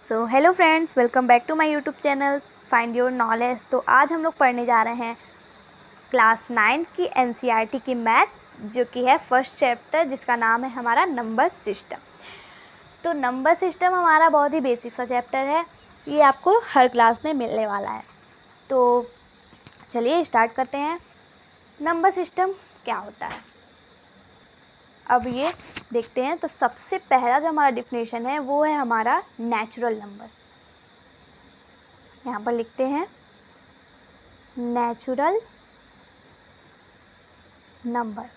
So hello friends, welcome back to my YouTube channel find your knowledge. तो आज हम लोग पढ़ने जा रहे हैं क्लास 9 की एनसीईआरटी की मैथ, जो कि है फर्स्ट चैप्टर, जिसका नाम है हमारा नंबर सिस्टम। तो नंबर सिस्टम हमारा बहुत ही बेसिक सा चैप्टर है, ये आपको हर क्लास में मिलने वाला है। तो चलिए स्टार्ट करते हैं। नंबर सिस्टम क्या होता है अब ये देखते हैं। तो सबसे पहला जो हमारा डिफिनेशन है वो है हमारा नेचुरल नंबर। यहाँ पर लिखते हैं नेचुरल नंबर।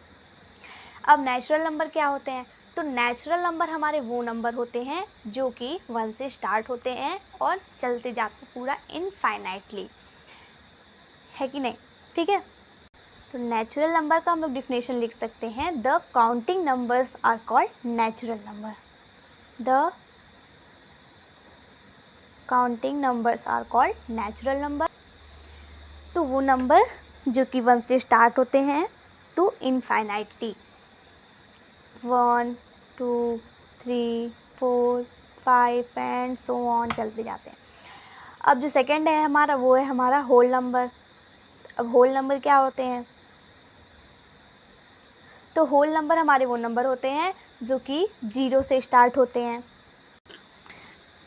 अब नेचुरल नंबर क्या होते हैं? तो नेचुरल नंबर हमारे वो नंबर होते हैं जो कि 1 से स्टार्ट होते हैं और चलते जाते पूरा इनफाइनाइटली, है कि नहीं? ठीक है। तो नेचुरल नंबर का हम लोग डिफिनेशन लिख सकते हैं, the counting numbers are called natural number. The counting numbers are called natural number. तो वो नंबर जो कि 1 से स्टार्ट होते हैं to infinitely, 1 2 3 4 5 and so on चलते जाते हैं। अब जो सेकंड है हमारा वो है हमारा होल नंबर। अब होल नंबर क्या होते हैं? तो होल नंबर हमारे वो नंबर होते हैं जो कि 0 से स्टार्ट होते हैं।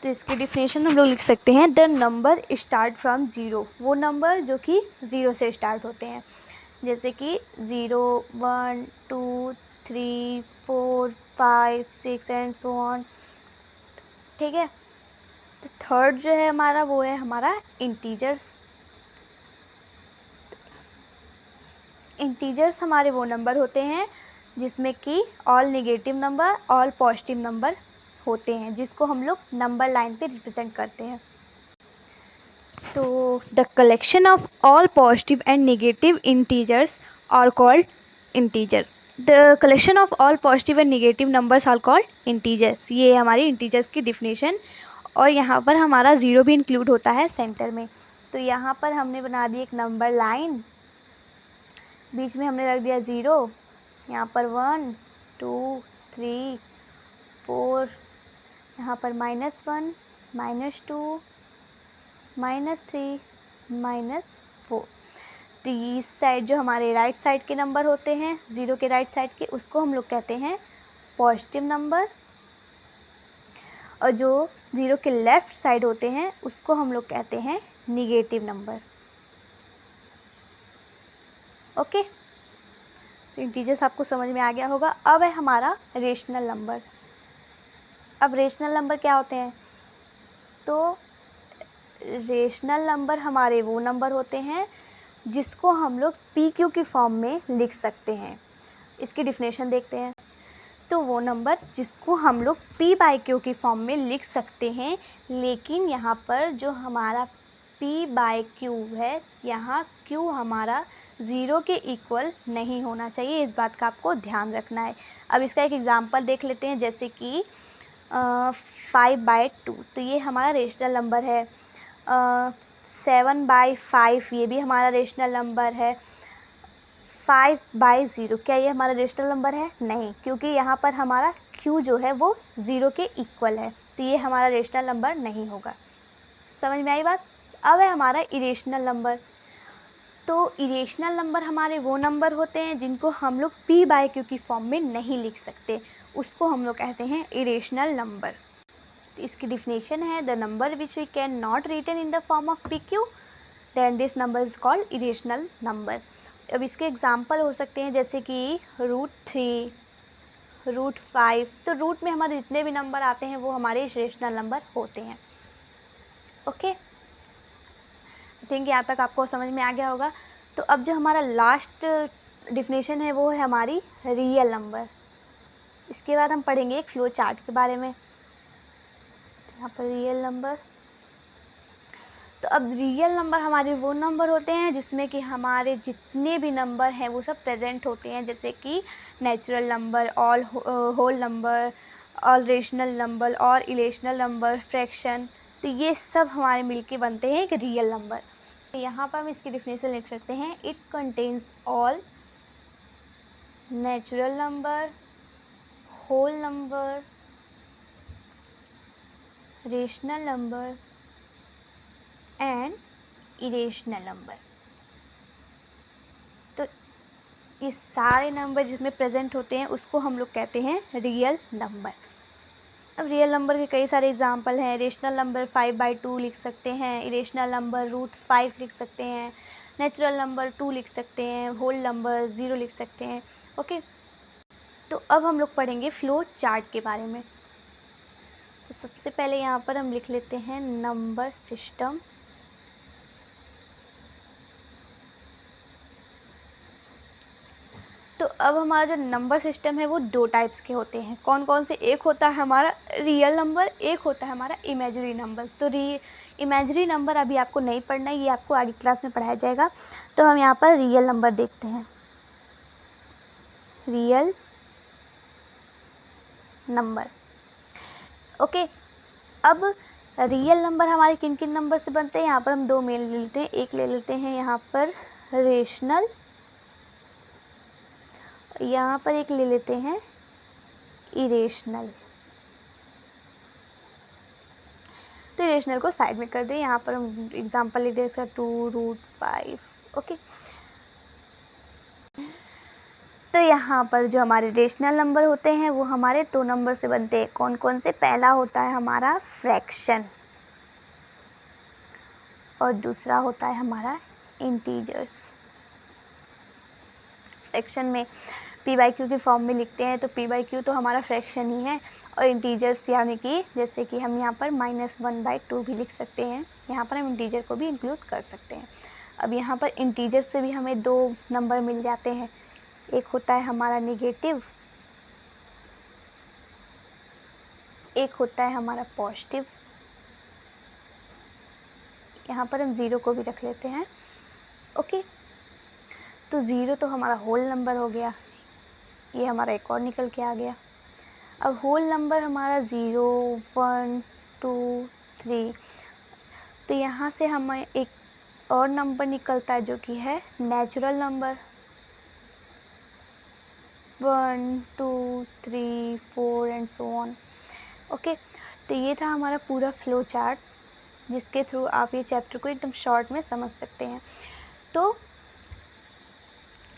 तो इसकी डिफिनेशन हम लोग लिख सकते हैं, द नंबर स्टार्ट फ्रॉम 0। वो नंबर जो कि 0 से स्टार्ट होते हैं, जैसे कि 0 1 2 3 4 5 6 एंड सो ऑन। ठीक है। तो थर्ड जो है हमारा वो है हमारा इंटीजर्स। इंटीजर्स हमारे वो नंबर होते हैं जिसमें कि all negative number, all positive number होते हैं, जिसको हम लोग नंबर लाइन पे रिप्रेजेंट करते हैं। तो the collection of all positive and negative integers are called integer. The collection of all positive and negative numbers are called integers. ये हमारी इंटीजर्स की डिफिनेशन। और यहाँ पर हमारा 0 भी इंक्लूड होता है सेंटर में। तो यहाँ पर हमने बना दी एक नंबर लाइन, बीच में हमने रख दिया 0, यहाँ पर 1 2 3 4, यहाँ पर -1 -2 -3 -4। तो इस साइड जो हमारे राइट साइड के नंबर होते हैं, 0 के राइट साइड के, उसको हम लोग कहते हैं पॉजिटिव नंबर। और जो 0 के लेफ़्ट साइड होते हैं उसको हम लोग कहते हैं निगेटिव नंबर। ओके। सो इंटीजर्स आपको समझ में आ गया होगा। अब है हमारा रेशनल नंबर। अब रेशनल नंबर क्या होते हैं? तो रेशनल नंबर हमारे वो नंबर होते हैं जिसको हम लोग पी क्यू की फॉर्म में लिख सकते हैं। इसकी डिफिनेशन देखते हैं। तो वो नंबर जिसको हम लोग p बाई क्यू की फॉर्म में लिख सकते हैं, लेकिन यहाँ पर जो हमारा p बाई क्यू है, यहाँ q हमारा 0 के इक्वल नहीं होना चाहिए। इस बात का आपको ध्यान रखना है। अब इसका एक एग्जांपल देख लेते हैं, जैसे कि 5/2। तो ये हमारा रेशनल नंबर है। 7/5 ये भी हमारा रेशनल नंबर है। 5/0 क्या ये हमारा रेशनल नंबर है? नहीं, क्योंकि यहाँ पर हमारा q जो है वो 0 के इक्वल है, तो ये हमारा रेशनल नंबर नहीं होगा। समझ में आई बात? अब है हमारा इरेशनल नंबर। तो इरेशनल नंबर हमारे वो नंबर होते हैं जिनको हम लोग p बाई क्यू की फॉर्म में नहीं लिख सकते, उसको हम लोग कहते हैं इरेशनल नंबर। इसकी डिफिनेशन है, the number which we can not written in the form of P Q, then this number is called irrational number. अब इसके एग्जाम्पल हो सकते हैं, जैसे कि √3, √5। तो रूट में हमारे जितने भी नंबर आते हैं वो हमारे रेशनल नंबर होते हैं। ओके, आई थिंक यहाँ तक आपको समझ में आ गया होगा। तो अब जो हमारा लास्ट डिफिनेशन है वो है हमारी रियल नंबर। इसके बाद हम पढ़ेंगे एक फ्लो चार्ट के बारे में। यहाँ पर रियल नंबर। तो अब रियल नंबर हमारे वो नंबर होते हैं जिसमें कि हमारे जितने भी नंबर हैं वो सब प्रेजेंट होते हैं, जैसे कि natural number, all whole number, all rational number और इरेशनल नंबर, फ्रैक्शन। तो ये सब हमारे मिलके बनते हैं एक रियल नंबर। तो यहाँ पर हम इसकी डिफिनेशन लिख सकते हैं, it contains all natural number, whole number, rational number and irrational number. तो ये सारे नंबर जिसमें प्रेजेंट होते हैं उसको हम लोग कहते हैं रियल नंबर। अब रियल नंबर के कई सारे एग्जांपल हैं। रेशनल नंबर 5/2 लिख सकते हैं, इरेशनल नंबर √5 लिख सकते हैं, नेचुरल नंबर 2 लिख सकते हैं, होल नंबर 0 लिख सकते हैं। ओके, तो अब हम लोग पढ़ेंगे फ्लो चार्ट के बारे में। तो सबसे पहले यहाँ पर हम लिख लेते हैं नंबर सिस्टम। तो अब हमारा जो नंबर सिस्टम है वो 2 टाइप्स के होते हैं। कौन कौन से? एक होता है हमारा रियल नंबर, एक होता है हमारा इमेजिनरी नंबर। तो इमेजिनरी नंबर अभी आपको नहीं पढ़ना है, ये आपको आगे क्लास में पढ़ाया जाएगा। तो हम यहाँ पर रियल नंबर देखते हैं। Real number, okay. अब रियल नंबर हमारे किन किन नंबर से बनते हैं? यहाँ पर हम 2 मेल ले लेते हैं। एक ले लेते हैं यहाँ पर रेशनल, यहाँ पर एक ले लेते हैं इरेशनल। तो इरेशनल को साइड में कर दें। यहाँ पर हम एग्जांपल ले दें इसका 2√5। ओके, तो यहाँ पर जो हमारे रेशनल नंबर होते हैं वो हमारे 2 नंबर से बनते हैं। कौन कौन से? पहला होता है हमारा फ्रैक्शन और दूसरा होता है हमारा इंटीजर्स। फ्रैक्शन में p/q की फॉर्म में लिखते हैं, तो p/q तो हमारा फ्रैक्शन ही है। और इंटीजर्स यानी कि जैसे कि हम यहाँ पर -1/2 भी लिख सकते हैं। यहाँ पर हम इंटीजर को भी इंक्लूड कर सकते हैं। अब यहाँ पर इंटीजर से भी हमें 2 नंबर मिल जाते हैं। एक होता है हमारा नेगेटिव, एक होता है हमारा पॉजिटिव। यहाँ पर हम 0 को भी रख लेते हैं। ओके, तो 0 तो हमारा होल नंबर हो गया। ये हमारा एक और निकल के आ गया। अब होल नंबर हमारा 0, 1, 2, 3। तो यहाँ से हमें एक और नंबर निकलता है जो कि है natural number. 1, 2, 3, 4 and so on. Okay, तो ये था हमारा पूरा फ्लो चार्ट जिसके थ्रू आप ये चैप्टर को एकदम शॉर्ट में समझ सकते हैं। तो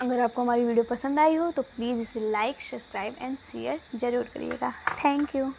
अगर आपको हमारी वीडियो पसंद आई हो तो प्लीज़ इसे लाइक, सब्सक्राइब एंड शेयर ज़रूर करिएगा। Thank you.